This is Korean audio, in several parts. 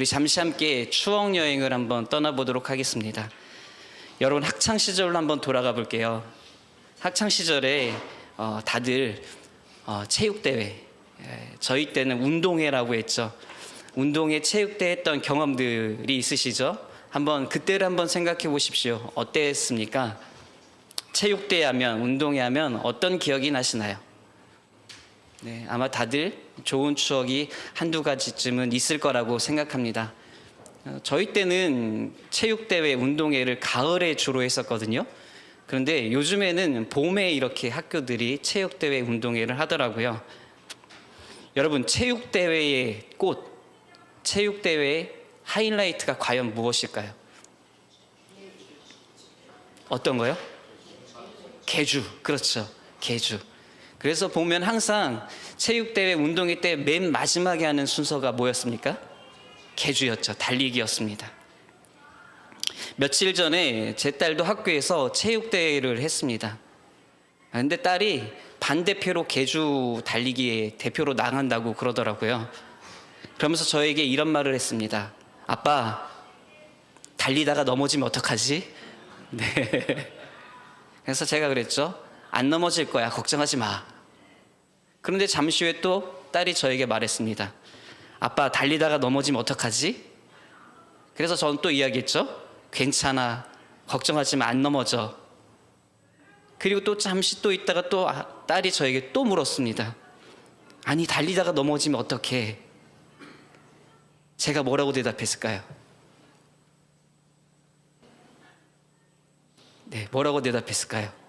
우리 잠시 함께 추억 여행을 한번 떠나보도록 하겠습니다. 여러분, 학창 시절로 한번 돌아가 볼게요. 학창 시절에 다들 체육대회, 저희 때는 운동회라고 했죠. 운동회, 체육대회 했던 경험들이 있으시죠? 한번 그때를 한번 생각해 보십시오. 어땠습니까? 체육대회 하면, 운동회 하면 어떤 기억이 나시나요? 네, 아마 다들 좋은 추억이 한두 가지쯤은 있을 거라고 생각합니다. 저희 때는 체육대회, 운동회를 가을에 주로 했었거든요. 그런데 요즘에는 봄에 이렇게 학교들이 체육대회, 운동회를 하더라고요. 여러분, 체육대회의 꽃, 체육대회의 하이라이트가 과연 무엇일까요? 어떤 거요? 계주, 그렇죠. 계주. 그래서 보면 항상 체육대회, 운동회 때 맨 마지막에 하는 순서가 뭐였습니까? 계주였죠. 달리기였습니다. 며칠 전에 제 딸도 학교에서 체육대회를 했습니다. 근데 딸이 반대표로 계주 달리기에 대표로 나간다고 그러더라고요. 그러면서 저에게 이런 말을 했습니다. 아빠, 달리다가 넘어지면 어떡하지? 네. 그래서 제가 그랬죠. 안 넘어질 거야. 걱정하지 마. 그런데 잠시 후에 또 딸이 저에게 말했습니다. 아빠, 달리다가 넘어지면 어떡하지? 그래서 저는 또 이야기했죠. 괜찮아. 걱정하지 마. 안 넘어져. 그리고 또 잠시 또 있다가 또 딸이 저에게 또 물었습니다. 아니, 달리다가 넘어지면 어떡해? 제가 뭐라고 대답했을까요? 네, 뭐라고 대답했을까요?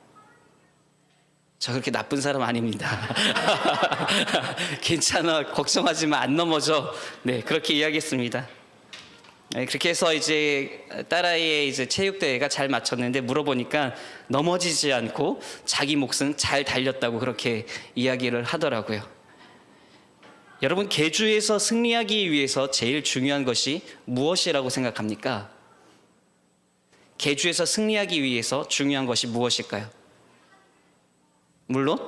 저 그렇게 나쁜 사람 아닙니다. 괜찮아, 걱정하지 마, 안 넘어져. 네, 그렇게 이야기했습니다. 네, 그렇게 해서 이제 딸아이의 이제 체육대회가 잘 마쳤는데 물어보니까 넘어지지 않고 자기 몫은 잘 달렸다고 그렇게 이야기를 하더라고요. 여러분, 계주에서 승리하기 위해서 제일 중요한 것이 무엇이라고 생각합니까? 계주에서 승리하기 위해서 중요한 것이 무엇일까요? 물론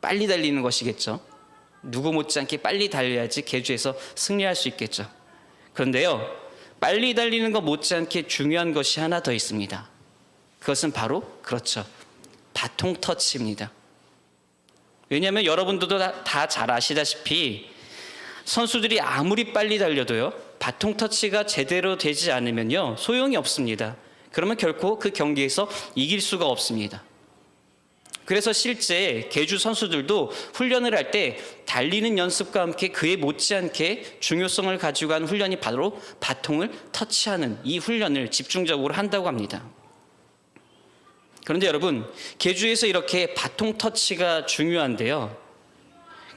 빨리 달리는 것이겠죠. 누구 못지않게 빨리 달려야지 계주에서 승리할 수 있겠죠. 그런데요, 빨리 달리는 것 못지않게 중요한 것이 하나 더 있습니다. 그것은 바로, 그렇죠, 바통 터치입니다. 왜냐하면 여러분들도 다 잘 아시다시피 선수들이 아무리 빨리 달려도요, 바통 터치가 제대로 되지 않으면요, 소용이 없습니다. 그러면 결코 그 경기에서 이길 수가 없습니다. 그래서 실제 계주 선수들도 훈련을 할 때 달리는 연습과 함께 그에 못지않게 중요성을 가지고 한 훈련이 바로 바통을 터치하는 이 훈련을 집중적으로 한다고 합니다. 그런데 여러분, 계주에서 이렇게 바통 터치가 중요한데요,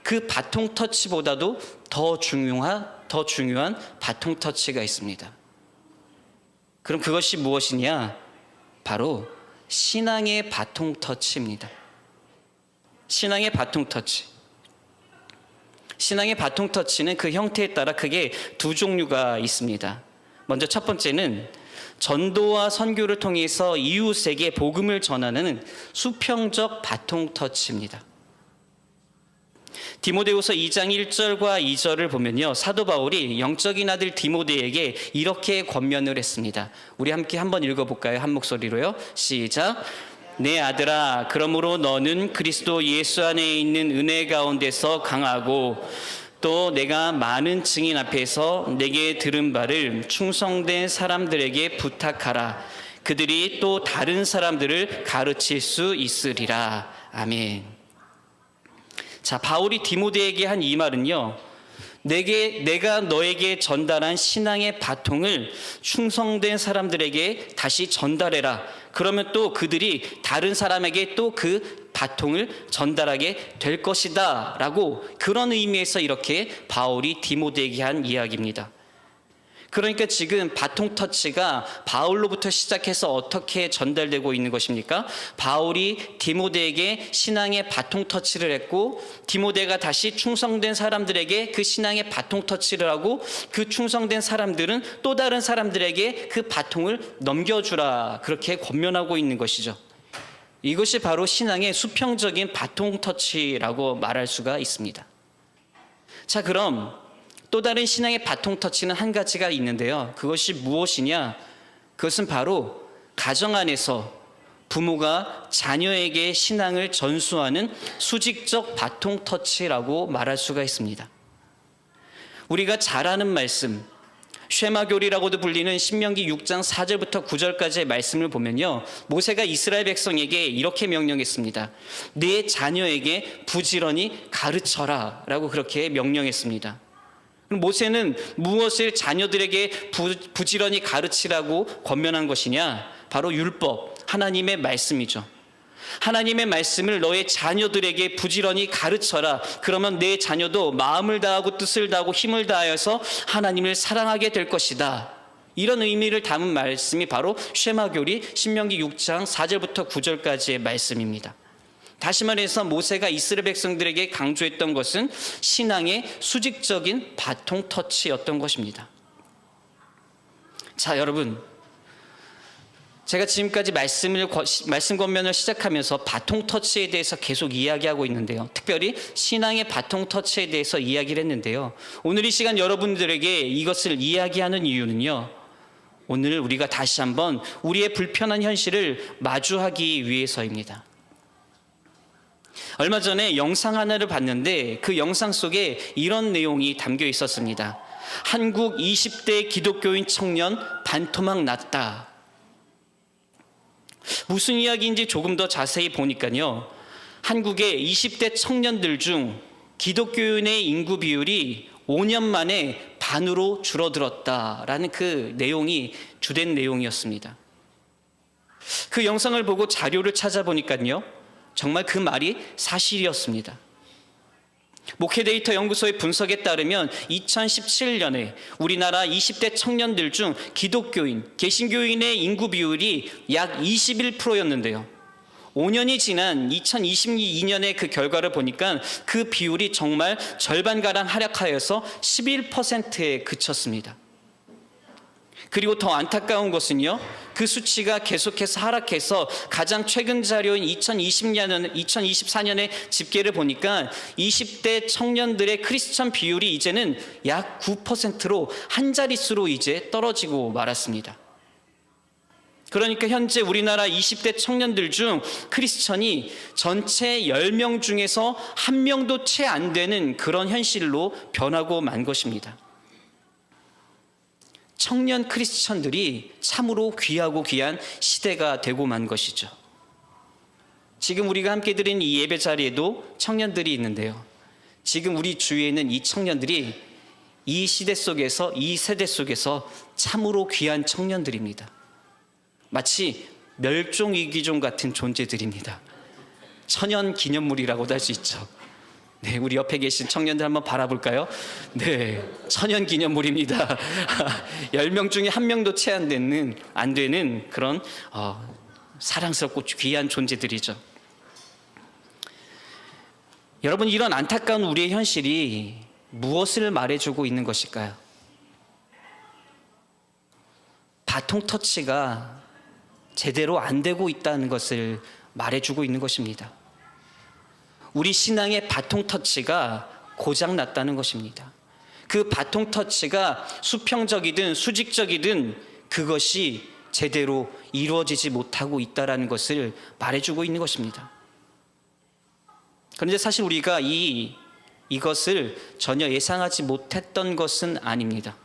그 바통 터치보다도 더 중요한 바통 터치가 있습니다. 그럼 그것이 무엇이냐? 바로 신앙의 바통 터치입니다. 신앙의 바통 터치. 신앙의 바통 터치는 그 형태에 따라 크게 두 종류가 있습니다. 먼저 첫 번째는 전도와 선교를 통해서 이웃에게 복음을 전하는 수평적 바통 터치입니다. 디모데후서 2장 1절과 2절을 보면요, 사도 바울이 영적인 아들 디모데에게 이렇게 권면을 했습니다. 우리 함께 한번 읽어볼까요? 한 목소리로요. 시작. 내 아들아, 그러므로 너는 그리스도 예수 안에 있는 은혜 가운데서 강하고 또 내가 많은 증인 앞에서 내게 들은 바를 충성된 사람들에게 부탁하라. 그들이 또 다른 사람들을 가르칠 수 있으리라. 아멘. 자, 바울이 디모데에게 한 이 말은요, 내가 너에게 전달한 신앙의 바통을 충성된 사람들에게 다시 전달해라. 그러면 또 그들이 다른 사람에게 또 그 바통을 전달하게 될 것이다 라고, 그런 의미에서 이렇게 바울이 디모데에게 한 이야기입니다. 그러니까 지금 바통 터치가 바울로부터 시작해서 어떻게 전달되고 있는 것입니까? 바울이 디모데에게 신앙의 바통 터치를 했고, 디모데가 다시 충성된 사람들에게 그 신앙의 바통 터치를 하고, 그 충성된 사람들은 또 다른 사람들에게 그 바통을 넘겨주라, 그렇게 권면하고 있는 것이죠. 이것이 바로 신앙의 수평적인 바통 터치라고 말할 수가 있습니다. 자, 그럼 또 다른 신앙의 바통 터치는 한 가지가 있는데요. 그것이 무엇이냐? 그것은 바로 가정 안에서 부모가 자녀에게 신앙을 전수하는 수직적 바통 터치라고 말할 수가 있습니다. 우리가 잘 아는 말씀, 쉐마교리라고도 불리는 신명기 6장 4절부터 9절까지의 말씀을 보면요, 모세가 이스라엘 백성에게 이렇게 명령했습니다. 내 자녀에게 부지런히 가르쳐라 라고 그렇게 명령했습니다. 그럼 모세는 무엇을 자녀들에게 부지런히 가르치라고 권면한 것이냐? 바로 율법, 하나님의 말씀이죠. 하나님의 말씀을 너의 자녀들에게 부지런히 가르쳐라. 그러면 내 자녀도 마음을 다하고 뜻을 다하고 힘을 다하여서 하나님을 사랑하게 될 것이다. 이런 의미를 담은 말씀이 바로 쉐마교리 신명기 6장 4절부터 9절까지의 말씀입니다. 다시 말해서 모세가 이스라엘 백성들에게 강조했던 것은 신앙의 수직적인 바통 터치였던 것입니다. 자, 여러분, 제가 지금까지 말씀 권면을 시작하면서 바통 터치에 대해서 계속 이야기하고 있는데요. 특별히 신앙의 바통 터치에 대해서 이야기를 했는데요. 오늘 이 시간 여러분들에게 이것을 이야기하는 이유는요, 오늘 우리가 다시 한번 우리의 불편한 현실을 마주하기 위해서입니다. 얼마 전에 영상 하나를 봤는데 그 영상 속에 이런 내용이 담겨 있었습니다. 한국 20대 기독교인 청년 반토막 났다. 무슨 이야기인지 조금 더 자세히 보니까요, 한국의 20대 청년들 중 기독교인의 인구 비율이 5년 만에 반으로 줄어들었다라는 그 내용이 주된 내용이었습니다. 그 영상을 보고 자료를 찾아보니까요, 정말 그 말이 사실이었습니다. 목회데이터 연구소의 분석에 따르면 2017년에 우리나라 20대 청년들 중 기독교인, 개신교인의 인구 비율이 약 21%였는데요. 5년이 지난 2022년의 그 결과를 보니까 그 비율이 정말 절반가량 하락하여서 11%에 그쳤습니다. 그리고 더 안타까운 것은요, 그 수치가 계속해서 하락해서 가장 최근 자료인 2024년의 집계를 보니까 20대 청년들의 크리스천 비율이 이제는 약 9%로 한 자릿수로 이제 떨어지고 말았습니다. 그러니까 현재 우리나라 20대 청년들 중 크리스천이 전체 10명 중에서 1명도 채 안 되는 그런 현실로 변하고 만 것입니다. 청년 크리스천들이 참으로 귀하고 귀한 시대가 되고 만 것이죠. 지금 우리가 함께 드린 이 예배 자리에도 청년들이 있는데요. 지금 우리 주위에는 이 청년들이 이 시대 속에서, 이 세대 속에서 참으로 귀한 청년들입니다. 마치 멸종위기종 같은 존재들입니다. 천연 기념물이라고도 할 수 있죠. 네, 우리 옆에 계신 청년들 한번 바라볼까요? 네, 천연 기념물입니다. 10명 중에 1명도 채 안 되는 그런 사랑스럽고 귀한 존재들이죠. 여러분, 이런 안타까운 우리의 현실이 무엇을 말해주고 있는 것일까요? 바통 터치가 제대로 안 되고 있다는 것을 말해주고 있는 것입니다. 우리 신앙의 바통 터치가 고장났다는 것입니다. 그 바통 터치가 수평적이든 수직적이든 그것이 제대로 이루어지지 못하고 있다는 것을 말해주고 있는 것입니다. 그런데 사실 우리가 이것을 전혀 예상하지 못했던 것은 아닙니다.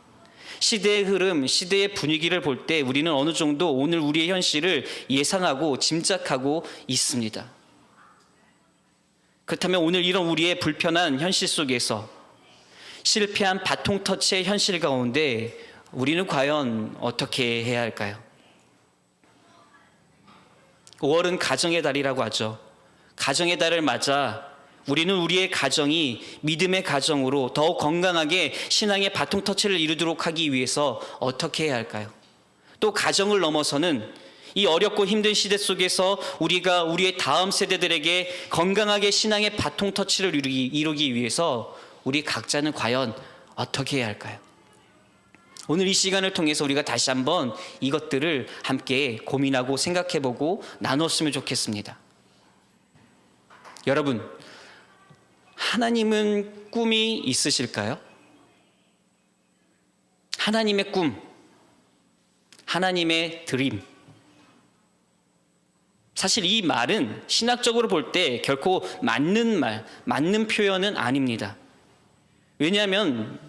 시대의 흐름, 시대의 분위기를 볼 때 우리는 어느 정도 오늘 우리의 현실을 예상하고 짐작하고 있습니다. 그렇다면 오늘 이런 우리의 불편한 현실 속에서 실패한 바통 터치의 현실 가운데 우리는 과연 어떻게 해야 할까요? 5월은 가정의 달이라고 하죠. 가정의 달을 맞아 우리는 우리의 가정이 믿음의 가정으로 더욱 건강하게 신앙의 바통 터치를 이루도록 하기 위해서 어떻게 해야 할까요? 또 가정을 넘어서는 이 어렵고 힘든 시대 속에서 우리가 우리의 다음 세대들에게 건강하게 신앙의 바통 터치를 이루기 위해서 우리 각자는 과연 어떻게 해야 할까요? 오늘 이 시간을 통해서 우리가 다시 한번 이것들을 함께 고민하고 생각해보고 나눴으면 좋겠습니다. 여러분, 하나님은 꿈이 있으실까요? 하나님의 꿈, 하나님의 드림. 사실 이 말은 신학적으로 볼 때 결코 맞는 말, 맞는 표현은 아닙니다. 왜냐하면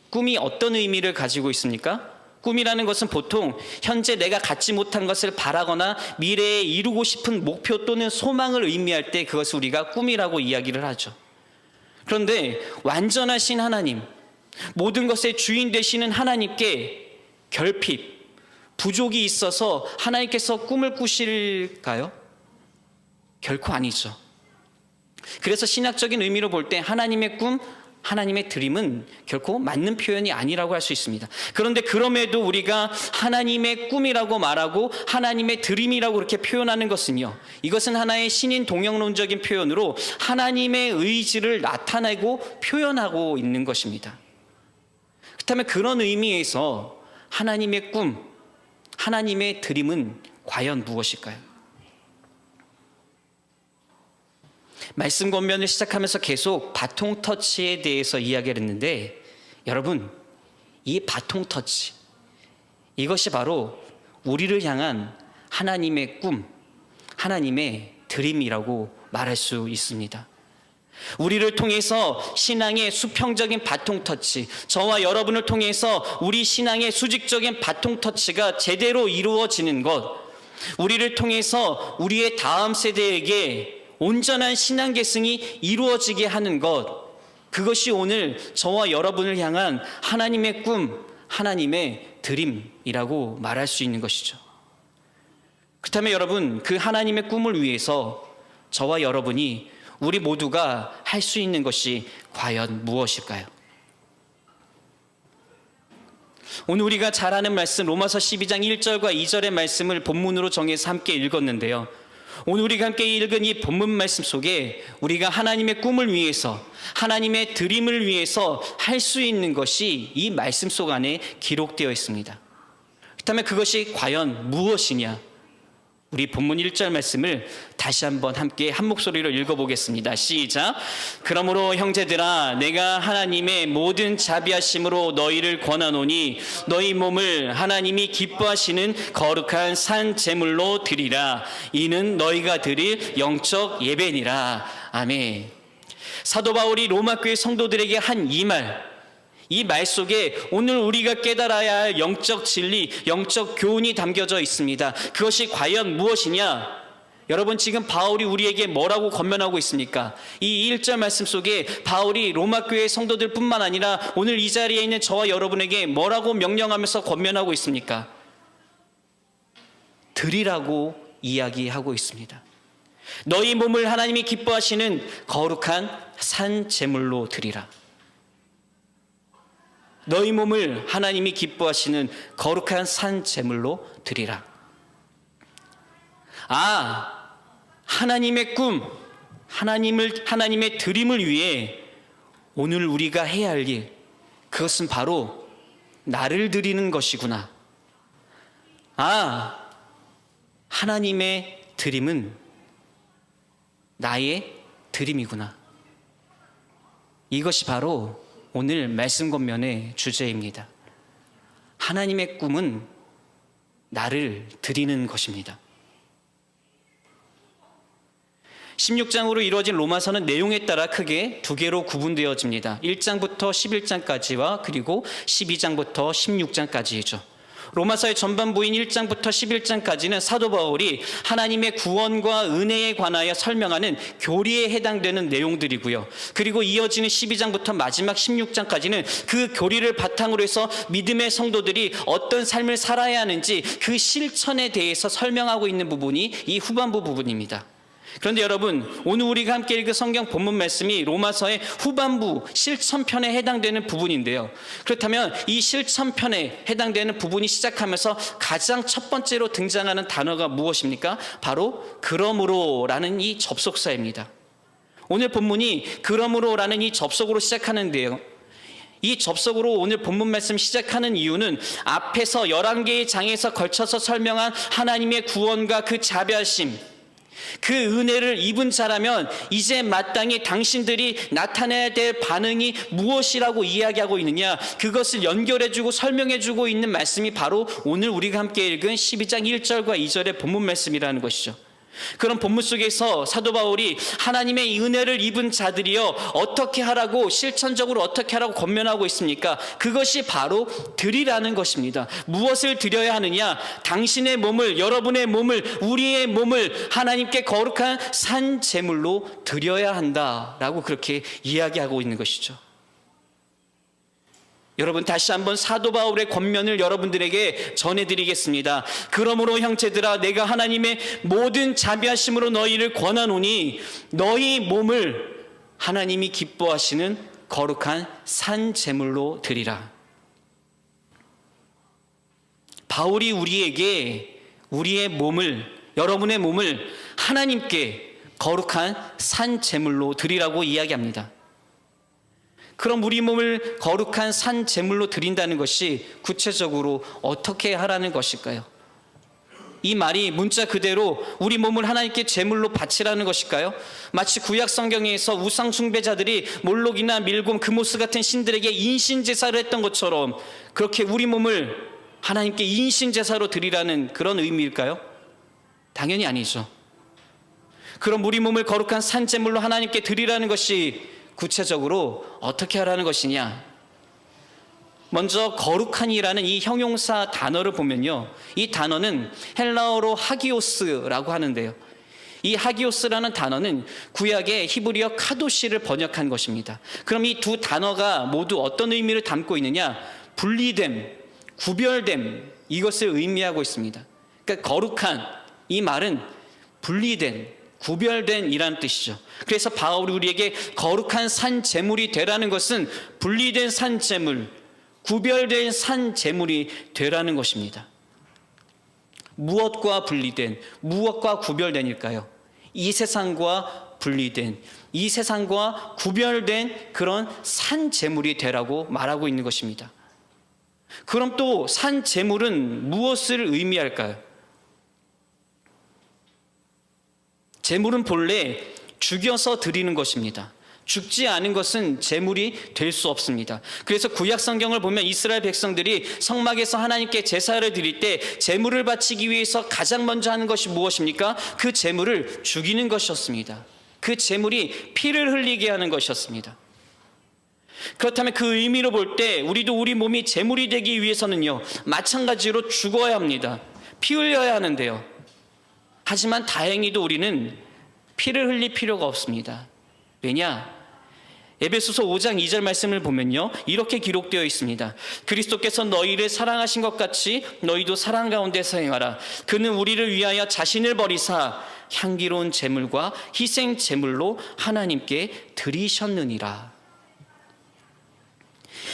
꿈이 어떤 의미를 가지고 있습니까? 꿈이라는 것은 보통 현재 내가 갖지 못한 것을 바라거나 미래에 이루고 싶은 목표 또는 소망을 의미할 때 그것을 우리가 꿈이라고 이야기를 하죠. 그런데 완전하신 하나님, 모든 것의 주인 되시는 하나님께 결핍, 부족이 있어서 하나님께서 꿈을 꾸실까요? 결코 아니죠. 그래서 신학적인 의미로 볼 때 하나님의 꿈, 하나님의 드림은 결코 맞는 표현이 아니라고 할 수 있습니다. 그런데 그럼에도 우리가 하나님의 꿈이라고 말하고 하나님의 드림이라고 그렇게 표현하는 것은요, 이것은 하나의 신인 동영론적인 표현으로 하나님의 의지를 나타내고 표현하고 있는 것입니다. 그렇다면 그런 의미에서 하나님의 꿈, 하나님의 드림은 과연 무엇일까요? 말씀 권면을 시작하면서 계속 바통 터치에 대해서 이야기를 했는데, 여러분, 이 바통 터치, 이것이 바로 우리를 향한 하나님의 꿈, 하나님의 드림이라고 말할 수 있습니다. 우리를 통해서 신앙의 수평적인 바통 터치, 저와 여러분을 통해서 우리 신앙의 수직적인 바통 터치가 제대로 이루어지는 것, 우리를 통해서 우리의 다음 세대에게 온전한 신앙 계승이 이루어지게 하는 것, 그것이 오늘 저와 여러분을 향한 하나님의 꿈, 하나님의 드림이라고 말할 수 있는 것이죠. 그렇다면 여러분, 그 하나님의 꿈을 위해서 저와 여러분이, 우리 모두가 할 수 있는 것이 과연 무엇일까요? 오늘 우리가 잘 아는 말씀, 로마서 12장 1절과 2절의 말씀을 본문으로 정해서 함께 읽었는데요, 오늘 우리가 함께 읽은 이 본문 말씀 속에 우리가 하나님의 꿈을 위해서, 하나님의 드림을 위해서 할 수 있는 것이 이 말씀 속 안에 기록되어 있습니다. 그렇다면 그것이 과연 무엇이냐? 우리 본문 1절 말씀을 다시 한번 함께 한 목소리로 읽어보겠습니다. 시작. 그러므로 형제들아, 내가 하나님의 모든 자비하심으로 너희를 권하노니 너희 몸을 하나님이 기뻐하시는 거룩한 산 제물로 드리라. 이는 너희가 드릴 영적 예배니라. 아멘. 사도 바울이 로마 교회 성도들에게 한 이 말 속에 오늘 우리가 깨달아야 할 영적 진리, 영적 교훈이 담겨져 있습니다. 그것이 과연 무엇이냐? 여러분, 지금 바울이 우리에게 뭐라고 권면하고 있습니까? 이 1절 말씀 속에 바울이 로마 교회 성도들 뿐만 아니라 오늘 이 자리에 있는 저와 여러분에게 뭐라고 명령하면서 권면하고 있습니까? 드리라고 이야기하고 있습니다. 너희 몸을 하나님이 기뻐하시는 거룩한 산 제물로 드리라. 너희 몸을 하나님이 기뻐하시는 거룩한 산 제물로 드리라. 하나님의 꿈, 하나님의 드림을 위해 오늘 우리가 해야 할 일, 그것은 바로 나를 드리는 것이구나. 하나님의 드림은 나의 드림이구나. 이것이 바로 오늘 말씀 권면의 주제입니다. 하나님의 꿈은 나를 드리는 것입니다. 16장으로 이루어진 로마서는 내용에 따라 크게 두 개로 구분되어집니다. 1장부터 11장까지와 그리고 12장부터 16장까지이죠. 로마서의 전반부인 1장부터 11장까지는 사도 바울이 하나님의 구원과 은혜에 관하여 설명하는 교리에 해당되는 내용들이고요. 그리고 이어지는 12장부터 마지막 16장까지는 그 교리를 바탕으로 해서 믿음의 성도들이 어떤 삶을 살아야 하는지 그 실천에 대해서 설명하고 있는 부분이 이 후반부 부분입니다. 그런데 여러분, 오늘 우리가 함께 읽은 성경 본문 말씀이 로마서의 후반부 실천편에 해당되는 부분인데요, 그렇다면 이 실천편에 해당되는 부분이 시작하면서 가장 첫 번째로 등장하는 단어가 무엇입니까? 바로 그러므로라는 이 접속사입니다. 오늘 본문이 그러므로라는 이 접속으로 시작하는데요, 이 접속으로 오늘 본문 말씀 시작하는 이유는 앞에서 11개의 장에서 걸쳐서 설명한 하나님의 구원과 그 자비하심, 그 은혜를 입은 자라면 이제 마땅히 당신들이 나타내야 될 반응이 무엇이라고 이야기하고 있느냐, 그것을 연결해주고 설명해주고 있는 말씀이 바로 오늘 우리가 함께 읽은 12장 1절과 2절의 본문 말씀이라는 것이죠. 그런 본문 속에서 사도 바울이 하나님의 이 은혜를 입은 자들이여 어떻게 하라고, 실천적으로 어떻게 하라고 권면하고 있습니까? 그것이 바로 드리라는 것입니다. 무엇을 드려야 하느냐? 당신의 몸을, 여러분의 몸을, 우리의 몸을 하나님께 거룩한 산 제물로 드려야 한다라고 그렇게 이야기하고 있는 것이죠. 여러분, 다시 한번 사도 바울의 권면을 여러분들에게 전해드리겠습니다. 그러므로 형제들아, 내가 하나님의 모든 자비하심으로 너희를 권하노니 너희 몸을 하나님이 기뻐하시는 거룩한 산 제물로 드리라. 바울이 우리에게 우리의 몸을, 여러분의 몸을 하나님께 거룩한 산 제물로 드리라고 이야기합니다. 그럼 우리 몸을 거룩한 산 제물로 드린다는 것이 구체적으로 어떻게 하라는 것일까요? 이 말이 문자 그대로 우리 몸을 하나님께 제물로 바치라는 것일까요? 마치 구약 성경에서 우상 숭배자들이 몰록이나 밀곰, 그모스 같은 신들에게 인신 제사를 했던 것처럼 그렇게 우리 몸을 하나님께 인신 제사로 드리라는 그런 의미일까요? 당연히 아니죠. 그럼 우리 몸을 거룩한 산 제물로 하나님께 드리라는 것이 구체적으로 어떻게 하라는 것이냐? 먼저 거룩한이라는 이 형용사 단어를 보면요, 이 단어는 헬라어로 하기오스라고 하는데요, 이 하기오스라는 단어는 구약의 히브리어 카도시를 번역한 것입니다. 그럼 이 두 단어가 모두 어떤 의미를 담고 있느냐? 분리됨, 구별됨, 이것을 의미하고 있습니다. 그러니까 거룩한, 이 말은 분리된, 구별된 이라는 뜻이죠. 그래서 바울이 우리에게 거룩한 산 제물이 되라는 것은 분리된 산 제물, 구별된 산 제물이 되라는 것입니다. 무엇과 분리된, 무엇과 구별된일까요? 이 세상과 분리된, 이 세상과 구별된 그런 산 제물이 되라고 말하고 있는 것입니다. 그럼 또 산 제물은 무엇을 의미할까요? 제물은 본래 죽여서 드리는 것입니다. 죽지 않은 것은 제물이 될 수 없습니다. 그래서 구약 성경을 보면 이스라엘 백성들이 성막에서 하나님께 제사를 드릴 때 제물을 바치기 위해서 가장 먼저 하는 것이 무엇입니까? 그 제물을 죽이는 것이었습니다. 그 제물이 피를 흘리게 하는 것이었습니다. 그렇다면 그 의미로 볼 때 우리도 우리 몸이 제물이 되기 위해서는요, 마찬가지로 죽어야 합니다. 피 흘려야 하는데요, 하지만 다행히도 우리는 피를 흘릴 필요가 없습니다. 왜냐? 에베소서 5장 2절 말씀을 보면요, 이렇게 기록되어 있습니다. 그리스도께서 너희를 사랑하신 것 같이 너희도 사랑 가운데서 행하라. 그는 우리를 위하여 자신을 버리사 향기로운 제물과 희생 제물로 하나님께 드리셨느니라.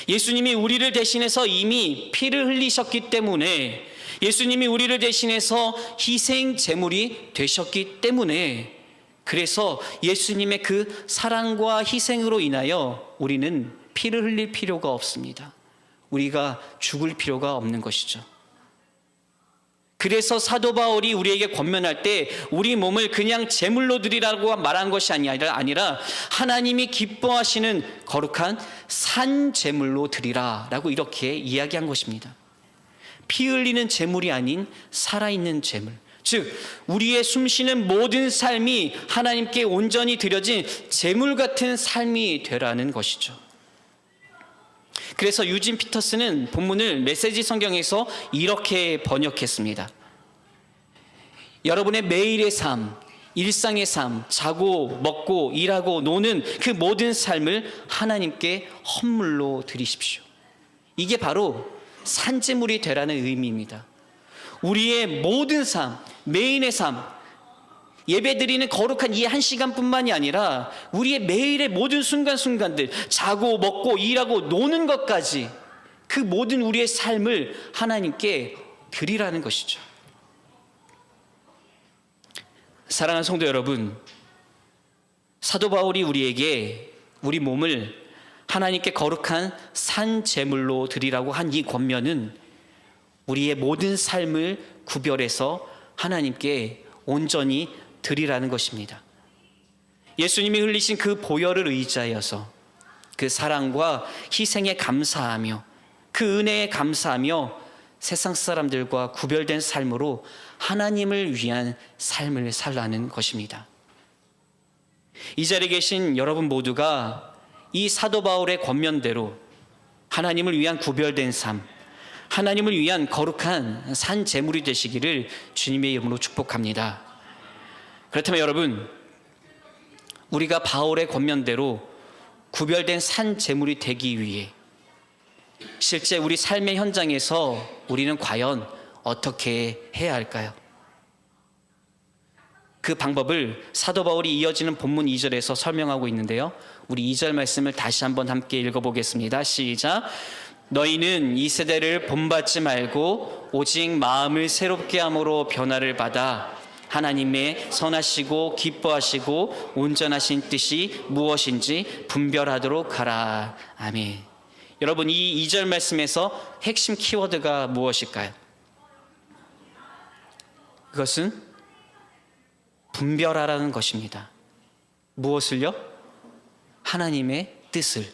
예수님이 우리를 대신해서 이미 피를 흘리셨기 때문에, 예수님이 우리를 대신해서 희생 제물이 되셨기 때문에, 그래서 예수님의 그 사랑과 희생으로 인하여 우리는 피를 흘릴 필요가 없습니다. 우리가 죽을 필요가 없는 것이죠. 그래서 사도 바울이 우리에게 권면할 때 우리 몸을 그냥 제물로 드리라고 말한 것이 아니라 하나님이 기뻐하시는 거룩한 산 제물로 드리라라고 이렇게 이야기한 것입니다. 피 흘리는 제물이 아닌 살아있는 제물, 즉 우리의 숨쉬는 모든 삶이 하나님께 온전히 드려진 제물 같은 삶이 되라는 것이죠. 그래서 유진 피터스는 본문을 메시지 성경에서 이렇게 번역했습니다. 여러분의 매일의 삶, 일상의 삶, 자고 먹고 일하고 노는 그 모든 삶을 하나님께 헌물로 드리십시오. 이게 바로 산제물이 되라는 의미입니다. 우리의 모든 삶, 매일의 삶, 예배드리는 거룩한 이 한 시간뿐만이 아니라 우리의 매일의 모든 순간순간들, 자고 먹고 일하고 노는 것까지 그 모든 우리의 삶을 하나님께 드리라는 것이죠. 사랑하는 성도 여러분, 사도 바울이 우리에게 우리 몸을 하나님께 거룩한 산 제물로 드리라고 한 이 권면은 우리의 모든 삶을 구별해서 하나님께 온전히 드리라는 것입니다. 예수님이 흘리신 그 보혈을 의지하여서 그 사랑과 희생에 감사하며 그 은혜에 감사하며 세상 사람들과 구별된 삶으로 하나님을 위한 삶을 살라는 것입니다. 이 자리에 계신 여러분 모두가 이 사도 바울의 권면대로 하나님을 위한 구별된 삶, 하나님을 위한 거룩한 산 제물이 되시기를 주님의 이름으로 축복합니다. 그렇다면 여러분, 우리가 바울의 권면대로 구별된 산 제물이 되기 위해 실제 우리 삶의 현장에서 우리는 과연 어떻게 해야 할까요? 그 방법을 사도 바울이 이어지는 본문 2절에서 설명하고 있는데요. 우리 2절 말씀을 다시 한번 함께 읽어보겠습니다. 시작. 너희는 이 세대를 본받지 말고 오직 마음을 새롭게 함으로 변화를 받아 하나님의 선하시고 기뻐하시고 온전하신 뜻이 무엇인지 분별하도록 하라. 아멘. 여러분, 이 2절 말씀에서 핵심 키워드가 무엇일까요? 그것은 분별하라는 것입니다. 무엇을요? 하나님의 뜻을.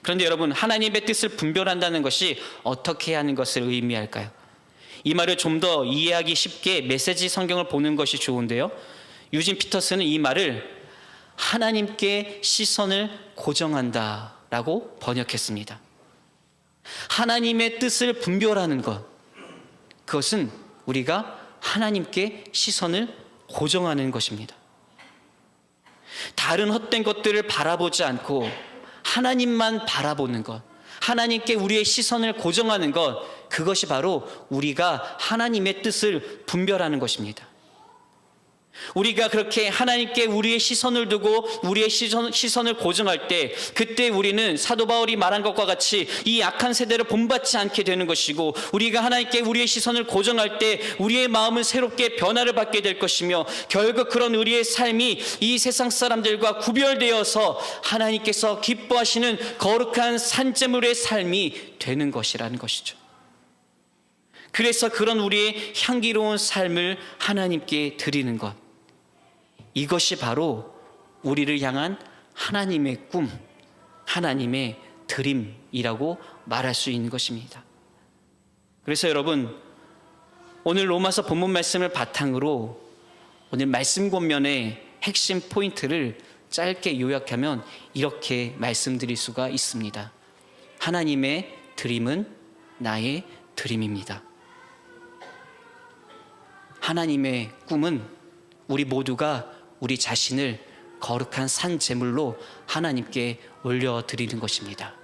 그런데 여러분, 하나님의 뜻을 분별한다는 것이 어떻게 하는 것을 의미할까요? 이 말을 좀 더 이해하기 쉽게 메시지 성경을 보는 것이 좋은데요. 유진 피터스는 이 말을 하나님께 시선을 고정한다라고 번역했습니다. 하나님의 뜻을 분별하는 것, 그것은 우리가 하나님께 시선을 고정하는 것입니다. 다른 헛된 것들을 바라보지 않고 하나님만 바라보는 것, 하나님께 우리의 시선을 고정하는 것, 그것이 바로 우리가 하나님의 뜻을 분별하는 것입니다. 우리가 그렇게 하나님께 우리의 시선을 두고 우리의 시선을 고정할 때, 그때 우리는 사도 바울이 말한 것과 같이 이 악한 세대를 본받지 않게 되는 것이고, 우리가 하나님께 우리의 시선을 고정할 때 우리의 마음은 새롭게 변화를 받게 될 것이며, 결국 그런 우리의 삶이 이 세상 사람들과 구별되어서 하나님께서 기뻐하시는 거룩한 산제물의 삶이 되는 것이라는 것이죠. 그래서 그런 우리의 향기로운 삶을 하나님께 드리는 것, 이것이 바로 우리를 향한 하나님의 꿈, 하나님의 드림이라고 말할 수 있는 것입니다. 그래서 여러분, 오늘 로마서 본문 말씀을 바탕으로 오늘 말씀 권면의 핵심 포인트를 짧게 요약하면 이렇게 말씀드릴 수가 있습니다. 하나님의 드림은 나의 드림입니다. 하나님의 꿈은 우리 모두가 우리 자신을 거룩한 산 제물로 하나님께 올려드리는 것입니다.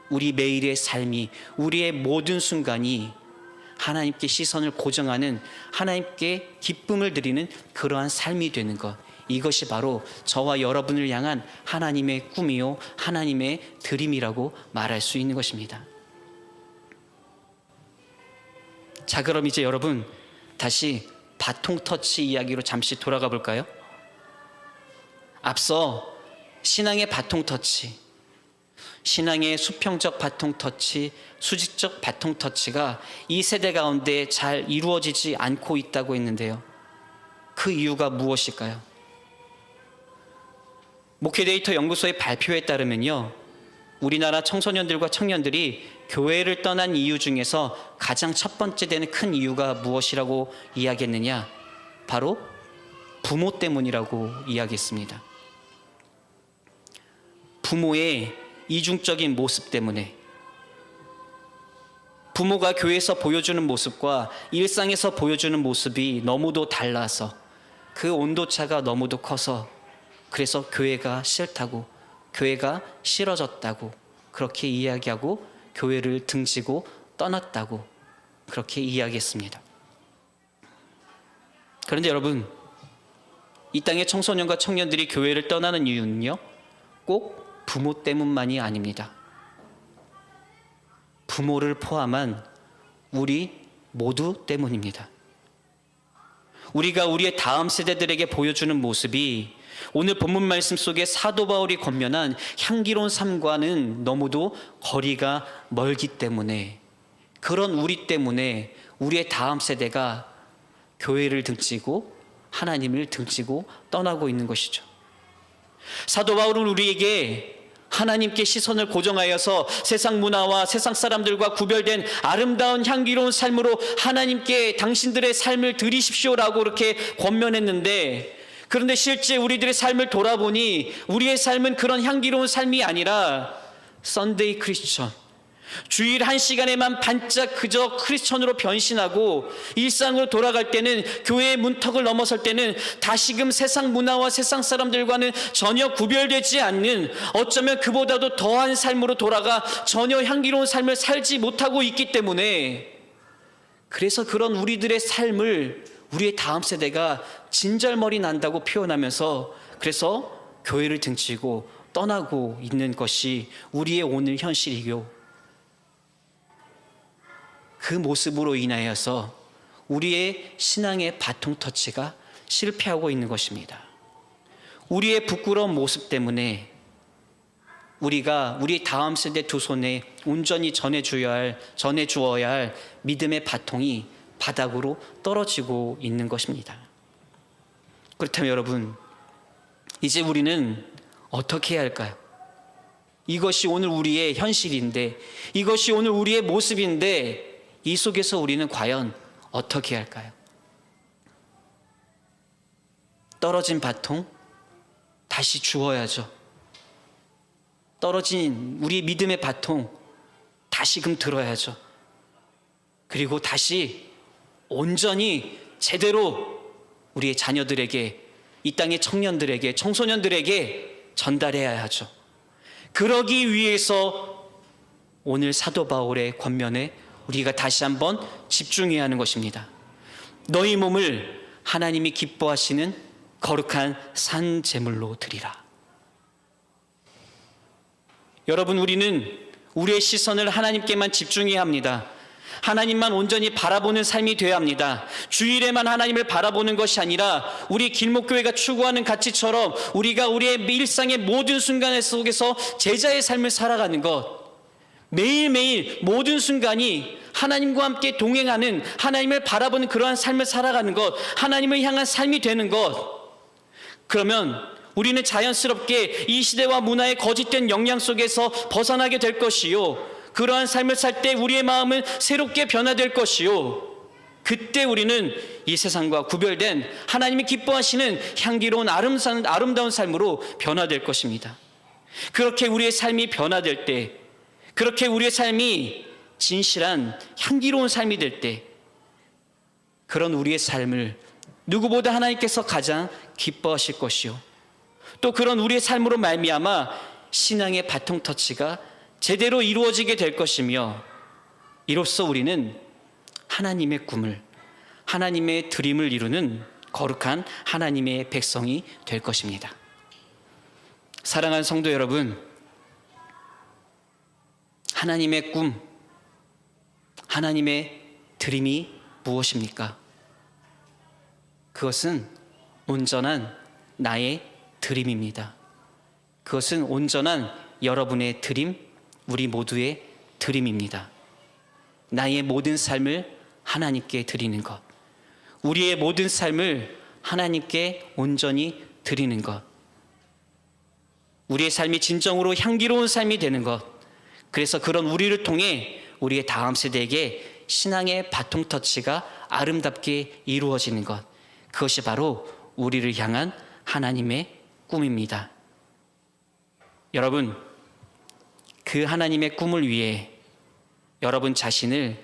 우리 매일의 삶이, 우리의 모든 순간이 하나님께 시선을 고정하는, 하나님께 기쁨을 드리는 그러한 삶이 되는 것, 이것이 바로 저와 여러분을 향한 하나님의 꿈이요 하나님의 드림이라고 말할 수 있는 것입니다. 자, 그럼 이제 여러분 다시 바통 터치 이야기로 잠시 돌아가 볼까요? 앞서 신앙의 바통 터치, 신앙의 수평적 바통 터치, 수직적 바통 터치가 이 세대 가운데 잘 이루어지지 않고 있다고 했는데요. 그 이유가 무엇일까요? 목회데이터 연구소의 발표에 따르면요, 우리나라 청소년들과 청년들이 교회를 떠난 이유 중에서 가장 첫 번째 되는 큰 이유가 무엇이라고 이야기했느냐? 바로 부모 때문이라고 이야기했습니다. 부모의 이중적인 모습 때문에, 부모가 교회에서 보여주는 모습과 일상에서 보여주는 모습이 너무도 달라서 그 온도차가 너무도 커서, 그래서 교회가 싫다고, 교회가 싫어졌다고 그렇게 이야기하고 교회를 등지고 떠났다고 그렇게 이야기했습니다. 그런데 여러분, 이 땅의 청소년과 청년들이 교회를 떠나는 이유는요, 꼭 부모 때문만이 아닙니다. 부모를 포함한 우리 모두 때문입니다. 우리가 우리의 다음 세대들에게 보여주는 모습이 오늘 본문 말씀 속에 사도 바울이 권면한 향기로운 삶과는 너무도 거리가 멀기 때문에, 그런 우리 때문에 우리의 다음 세대가 교회를 등지고 하나님을 등지고 떠나고 있는 것이죠. 사도 바울은 우리에게 하나님께 시선을 고정하여서 세상 문화와 세상 사람들과 구별된 아름다운 향기로운 삶으로 하나님께 당신들의 삶을 드리십시오라고 그렇게 권면했는데, 그런데 실제 우리들의 삶을 돌아보니 우리의 삶은 그런 향기로운 삶이 아니라 썬데이 크리스천, 주일 1시간에만 반짝 그저 크리스천으로 변신하고 일상으로 돌아갈 때는, 교회의 문턱을 넘어설 때는 다시금 세상 문화와 세상 사람들과는 전혀 구별되지 않는, 어쩌면 그보다도 더한 삶으로 돌아가 전혀 향기로운 삶을 살지 못하고 있기 때문에, 그래서 그런 우리들의 삶을 우리의 다음 세대가 진절머리 난다고 표현하면서 그래서 교회를 등지고 떠나고 있는 것이 우리의 오늘 현실이고, 그 모습으로 인하여서 우리의 신앙의 바통 터치가 실패하고 있는 것입니다. 우리의 부끄러운 모습 때문에 우리가 우리 다음 세대 두 손에 온전히 전해주어야 할 믿음의 바통이 바닥으로 떨어지고 있는 것입니다. 그렇다면 여러분, 이제 우리는 어떻게 해야 할까요? 이것이 오늘 우리의 현실인데, 이것이 오늘 우리의 모습인데, 이 속에서 우리는 과연 어떻게 해야 할까요? 떨어진 바통 다시 주어야죠. 떨어진 우리 믿음의 바통 다시금 들어야죠. 그리고 다시 온전히 제대로 우리의 자녀들에게, 이 땅의 청년들에게, 청소년들에게 전달해야 하죠. 그러기 위해서 오늘 사도 바울의 권면에 우리가 다시 한번 집중해야 하는 것입니다. 너희 몸을 하나님이 기뻐하시는 거룩한 산 제물로 드리라. 여러분, 우리는 우리의 시선을 하나님께만 집중해야 합니다. 하나님만 온전히 바라보는 삶이 되어야 합니다. 주일에만 하나님을 바라보는 것이 아니라 우리 길목교회가 추구하는 가치처럼 우리가 우리의 일상의 모든 순간 속에서 제자의 삶을 살아가는 것, 매일매일 모든 순간이 하나님과 함께 동행하는, 하나님을 바라보는 그러한 삶을 살아가는 것, 하나님을 향한 삶이 되는 것, 그러면 우리는 자연스럽게 이 시대와 문화의 거짓된 영향 속에서 벗어나게 될 것이요, 그러한 삶을 살 때 우리의 마음은 새롭게 변화될 것이요, 그때 우리는 이 세상과 구별된 하나님이 기뻐하시는 향기로운 아름다운 삶으로 변화될 것입니다. 그렇게 우리의 삶이 변화될 때, 그렇게 우리의 삶이 진실한 향기로운 삶이 될 때, 그런 우리의 삶을 누구보다 하나님께서 가장 기뻐하실 것이요, 또 그런 우리의 삶으로 말미암아 신앙의 바통 터치가 제대로 이루어지게 될 것이며, 이로써 우리는 하나님의 꿈을, 하나님의 드림을 이루는 거룩한 하나님의 백성이 될 것입니다. 사랑하는 성도 여러분, 하나님의 꿈, 하나님의 드림이 무엇입니까? 그것은 온전한 나의 드림입니다. 그것은 온전한 여러분의 드림, 우리 모두의 드림입니다. 나의 모든 삶을 하나님께 드리는 것, 우리의 모든 삶을 하나님께 온전히 드리는 것, 우리의 삶이 진정으로 향기로운 삶이 되는 것, 그래서 그런 우리를 통해 우리의 다음 세대에게 신앙의 바통 터치가 아름답게 이루어지는 것, 그것이 바로 우리를 향한 하나님의 꿈입니다. 여러분, 그 하나님의 꿈을 위해 여러분 자신을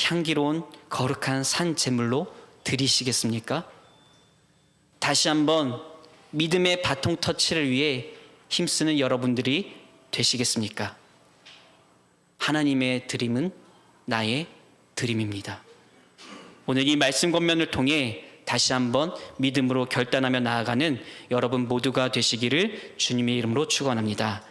향기로운 거룩한 산 제물로 드리시겠습니까? 다시 한번 믿음의 바통 터치를 위해 힘쓰는 여러분들이 되시겠습니까? 하나님의 드림은 나의 드림입니다. 오늘 이 말씀 권면을 통해 다시 한번 믿음으로 결단하며 나아가는 여러분 모두가 되시기를 주님의 이름으로 축원합니다.